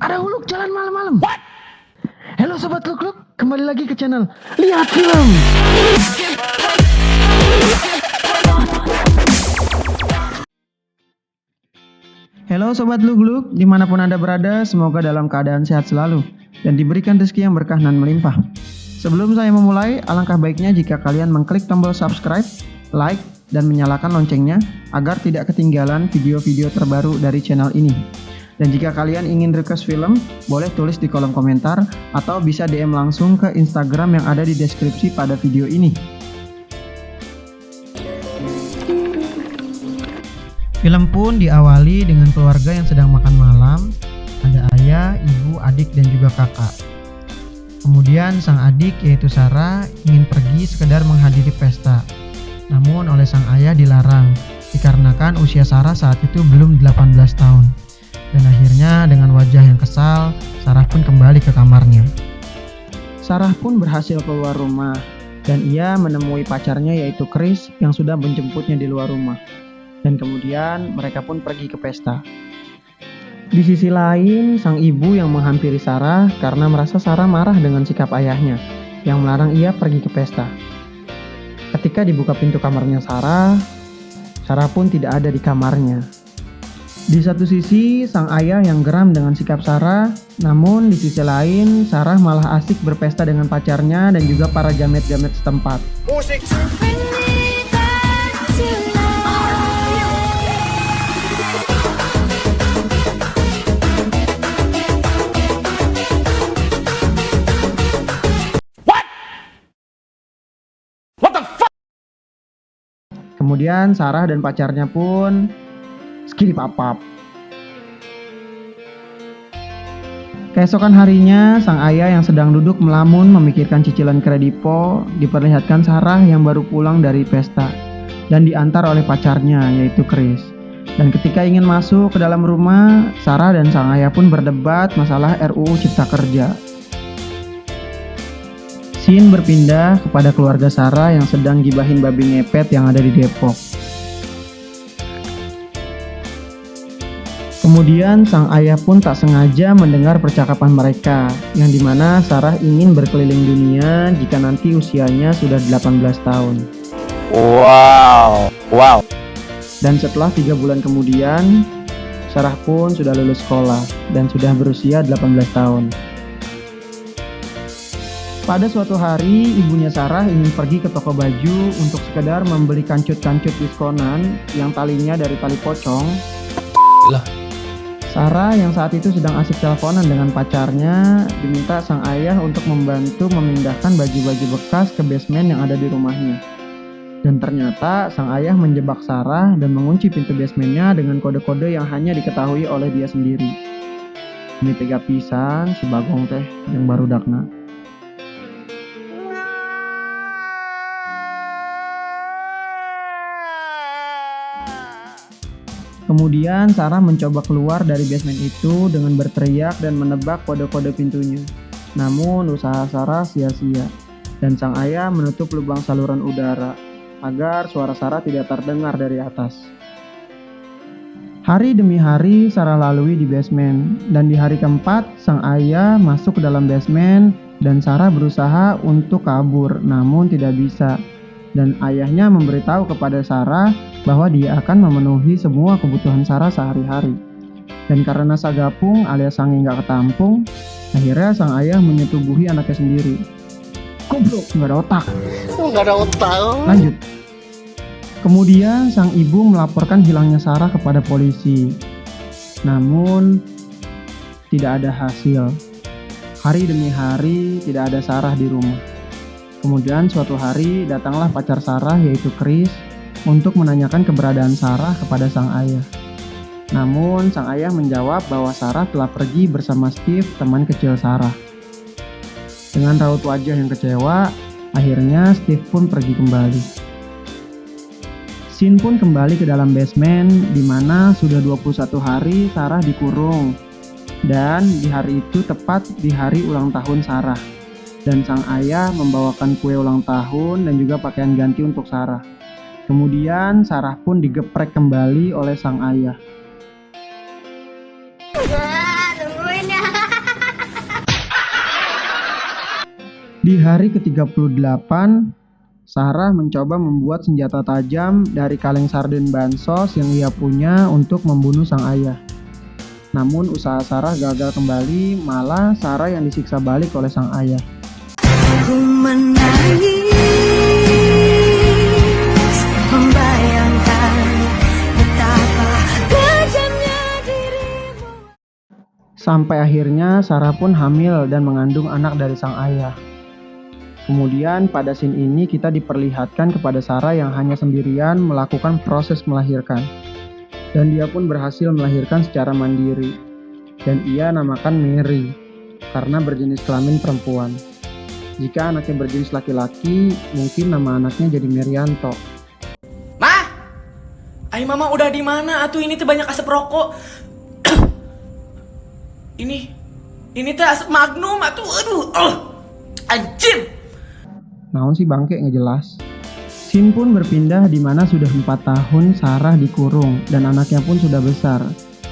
Ada Huluk jalan malam-malam. Halo Sobat Luk-Luk, kembali lagi ke channel Lihat Film. Halo Sobat Luk-Luk, dimanapun Anda berada, semoga dalam keadaan sehat selalu dan diberikan rezeki yang berkah dan melimpah. Sebelum saya memulai, alangkah baiknya jika kalian mengklik tombol subscribe, like, dan menyalakan loncengnya agar tidak ketinggalan video-video terbaru dari channel ini. Dan jika kalian ingin request film, boleh tulis di kolom komentar atau bisa DM langsung ke Instagram yang ada di deskripsi pada video ini. Film pun diawali dengan keluarga yang sedang makan malam. Ada ayah, ibu, adik, dan juga kakak. Kemudian sang adik yaitu Sarah ingin pergi sekedar menghadiri pesta. Namun oleh sang ayah dilarang, dikarenakan usia Sarah saat itu belum 18 tahun. Dan akhirnya dengan wajah yang kesal, Sarah pun kembali ke kamarnya. Sarah pun berhasil keluar rumah, dan ia menemui pacarnya yaitu Chris yang sudah menjemputnya di luar rumah. Dan kemudian mereka pun pergi ke pesta. Di sisi lain, sang ibu yang menghampiri Sarah karena merasa Sarah marah dengan sikap ayahnya yang melarang ia pergi ke pesta. Ketika dibuka pintu kamarnya Sarah pun tidak ada di kamarnya. Di satu sisi, sang ayah yang geram dengan sikap Sarah, namun di sisi lain, Sarah malah asik berpesta dengan pacarnya dan juga para jamet-jamet setempat. Musik. Kemudian Sarah dan pacarnya pun skidipapap. Keesokan harinya, sang ayah yang sedang duduk melamun memikirkan cicilan kredipo diperlihatkan Sarah yang baru pulang dari pesta dan diantar oleh pacarnya yaitu Chris. Dan ketika ingin masuk ke dalam rumah, Sarah dan sang ayah pun berdebat masalah RUU Cipta Kerja. Scene berpindah kepada keluarga Sarah yang sedang gibahin babi ngepet yang ada di Depok. Kemudian sang ayah pun tak sengaja mendengar percakapan mereka, yang dimana Sarah ingin berkeliling dunia jika nanti usianya sudah 18 tahun. Wow. Dan setelah 3 bulan kemudian, Sarah pun sudah lulus sekolah dan sudah berusia 18 tahun. Pada suatu hari, ibunya Sarah ingin pergi ke toko baju untuk sekedar membeli kancut-kancut diskonan yang talinya dari tali pocong. Lah. Sarah yang saat itu sedang asik teleponan dengan pacarnya diminta sang ayah untuk membantu memindahkan baju-baju bekas ke basement yang ada di rumahnya. Dan ternyata sang ayah menjebak Sarah dan mengunci pintu basementnya dengan kode-kode yang hanya diketahui oleh dia sendiri. Ini tega pisan si Bagong teh yang baru dakna. Kemudian Sarah mencoba keluar dari basement itu dengan berteriak dan menebak kode-kode pintunya. Namun usaha Sarah sia-sia dan sang ayah menutup lubang saluran udara agar suara Sarah tidak terdengar dari atas. Hari demi hari Sarah lalui di basement dan di hari keempat sang ayah masuk ke dalam basement dan Sarah berusaha untuk kabur namun tidak bisa. Dan ayahnya memberitahu kepada Sarah bahwa dia akan memenuhi semua kebutuhan Sarah sehari-hari. Dan karena sagapung alias sange nggak ketampung, akhirnya sang ayah menyetubuhi anaknya sendiri. Goblok, nggak ada otak. Nggak ada otak. Lanjut. Kemudian sang ibu melaporkan hilangnya Sarah kepada polisi. Namun tidak ada hasil. Hari demi hari tidak ada Sarah di rumah. Kemudian suatu hari datanglah pacar Sarah yaitu Chris untuk menanyakan keberadaan Sarah kepada sang ayah. Namun sang ayah menjawab bahwa Sarah telah pergi bersama Steve, teman kecil Sarah. Dengan raut wajah yang kecewa, akhirnya Steve pun pergi kembali. Scene pun kembali ke dalam basement di mana sudah 21 hari Sarah dikurung. Dan di hari itu tepat di hari ulang tahun Sarah. Dan sang ayah membawakan kue ulang tahun dan juga pakaian ganti untuk Sarah. Kemudian Sarah pun digeprek kembali oleh sang ayah. Tungguin ya. Di hari ke-38, Sarah mencoba membuat senjata tajam dari kaleng sarden bansos yang ia punya untuk membunuh sang ayah. Namun usaha Sarah gagal kembali, malah Sarah yang disiksa balik oleh sang ayah. Ku menangis, membayangkan betapa kejamnya dirimu. Sampai akhirnya Sarah pun hamil dan mengandung anak dari sang ayah. Kemudian pada scene ini kita diperlihatkan kepada Sarah yang hanya sendirian melakukan proses melahirkan. Dan dia pun berhasil melahirkan secara mandiri. Dan ia namakan Mary, karena berjenis kelamin perempuan. Jika anaknya berjenis laki-laki, mungkin nama anaknya jadi Merianto. Mah, ay mama udah di mana? Atuh ini tuh banyak asap rokok. ini teh asap Magnum atuh. Aduh, anjir. Naon sih bangke ngejelas. Scene pun berpindah di mana sudah 4 tahun Sarah dikurung dan anaknya pun sudah besar.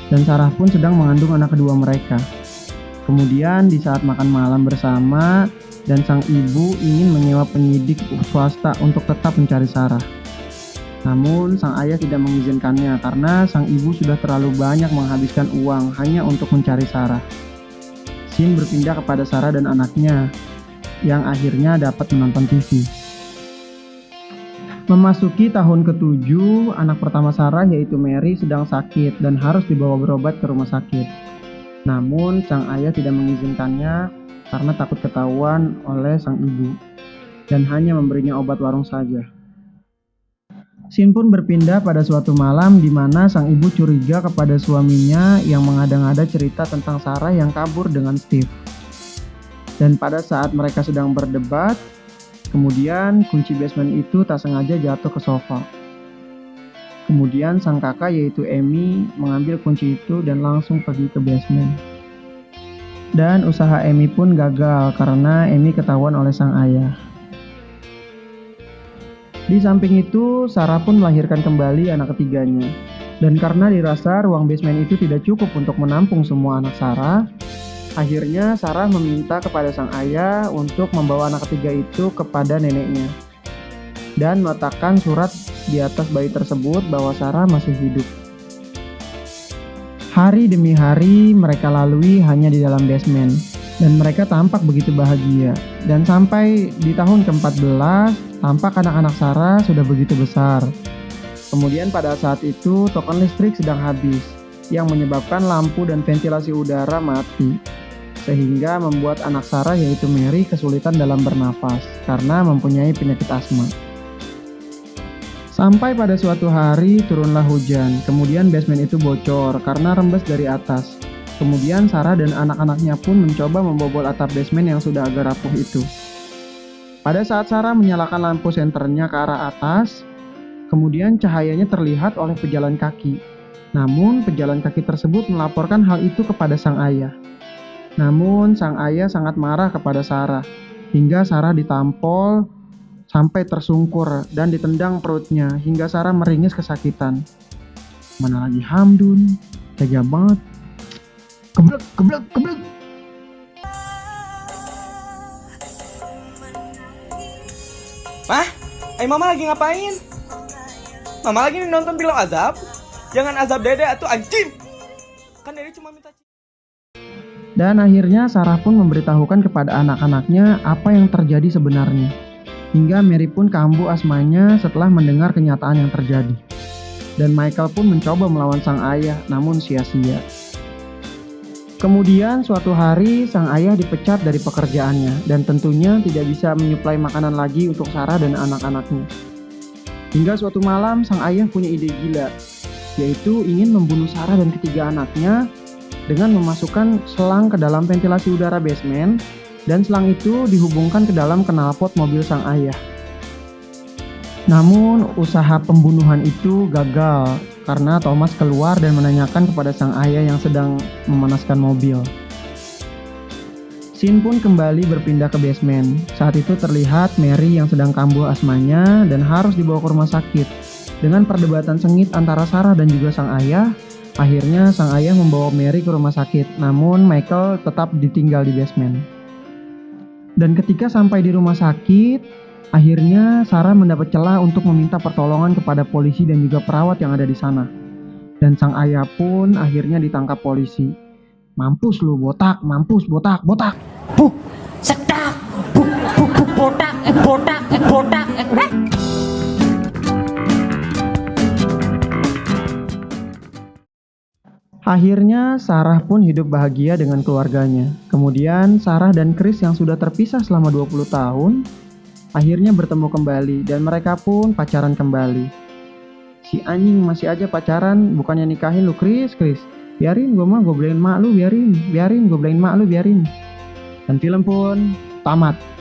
Dan Sarah pun sedang mengandung anak kedua mereka. Kemudian di saat makan malam bersama dan sang ibu ingin menyewa penyidik swasta untuk tetap mencari Sarah. Namun sang ayah tidak mengizinkannya karena sang ibu sudah terlalu banyak menghabiskan uang hanya untuk mencari Sarah. Scene berpindah kepada Sarah dan anaknya yang akhirnya dapat menonton TV. Memasuki tahun ke-7, anak pertama Sarah yaitu Mary sedang sakit dan harus dibawa berobat ke rumah sakit. Namun sang ayah tidak mengizinkannya karena takut ketahuan oleh sang ibu dan hanya memberinya obat warung saja. Scene pun berpindah pada suatu malam di mana sang ibu curiga kepada suaminya yang mengada-ngada cerita tentang Sarah yang kabur dengan Steve. Dan pada saat mereka sedang berdebat, kemudian kunci basement itu tak sengaja jatuh ke sofa. Kemudian sang kakak yaitu Amy mengambil kunci itu dan langsung pergi ke basement. Dan usaha Amy pun gagal karena Amy ketahuan oleh sang ayah. Di samping itu, Sarah pun melahirkan kembali anak ketiganya. Dan karena dirasa ruang basement itu tidak cukup untuk menampung semua anak Sarah, akhirnya Sarah meminta kepada sang ayah untuk membawa anak ketiga itu kepada neneknya dan meletakkan surat di atas bayi tersebut bahwa Sarah masih hidup. Hari demi hari mereka lalui hanya di dalam basement dan mereka tampak begitu bahagia. Dan sampai di tahun ke-14, tampak anak-anak Sarah sudah begitu besar. Kemudian pada saat itu token listrik sedang habis yang menyebabkan lampu dan ventilasi udara mati. Sehingga membuat anak Sarah yaitu Mary kesulitan dalam bernafas karena mempunyai penyakit asma. Sampai pada suatu hari turunlah hujan, kemudian basement itu bocor karena rembes dari atas. Kemudian Sarah dan anak-anaknya pun mencoba membobol atap basement yang sudah agak rapuh itu. Pada saat Sarah menyalakan lampu senternya ke arah atas, kemudian cahayanya terlihat oleh pejalan kaki. Namun pejalan kaki tersebut melaporkan hal itu kepada sang ayah. Namun sang ayah sangat marah kepada Sarah, hingga Sarah ditampol sampai tersungkur dan ditendang perutnya hingga Sarah meringis kesakitan. Mana lagi Hamdun, tega banget. Keblek, keblek, keblek. Mah, mama lagi ngapain? Mama lagi nonton film azab? Jangan azab dede atuh anjing. Kan dede cuma minta. Dan akhirnya Sarah pun memberitahukan kepada anak-anaknya apa yang terjadi sebenarnya. Hingga Mary pun kambuh asmanya setelah mendengar kenyataan yang terjadi. Dan Michael pun mencoba melawan sang ayah, namun sia-sia. Kemudian suatu hari sang ayah dipecat dari pekerjaannya dan tentunya tidak bisa menyuplai makanan lagi untuk Sarah dan anak-anaknya. Hingga suatu malam sang ayah punya ide gila, yaitu ingin membunuh Sarah dan ketiga anaknya dengan memasukkan selang ke dalam ventilasi udara basement dan selang itu dihubungkan ke dalam knalpot mobil sang ayah. Namun usaha pembunuhan itu gagal karena Thomas keluar dan menanyakan kepada sang ayah yang sedang memanaskan mobil. Scene pun kembali berpindah ke basement. Saat itu terlihat Mary yang sedang kambuh asmanya dan harus dibawa ke rumah sakit. Dengan perdebatan sengit antara Sarah dan juga sang ayah, akhirnya sang ayah membawa Mary ke rumah sakit, namun Michael tetap ditinggal di basement. Dan ketika sampai di rumah sakit, akhirnya Sarah mendapat celah untuk meminta pertolongan kepada polisi dan juga perawat yang ada di sana. Dan sang ayah pun akhirnya ditangkap polisi. Mampus lu botak, mampus botak, botak. Sedak, botak, botak. Akhirnya Sarah pun hidup bahagia dengan keluarganya. Kemudian Sarah dan Chris yang sudah terpisah selama 20 tahun akhirnya bertemu kembali dan mereka pun pacaran kembali. Si anjing masih aja pacaran, bukannya nikahin lu Chris. Biarin gue beliin mak lu, biarin gue beliin mak lu, biarin. Dan film pun tamat.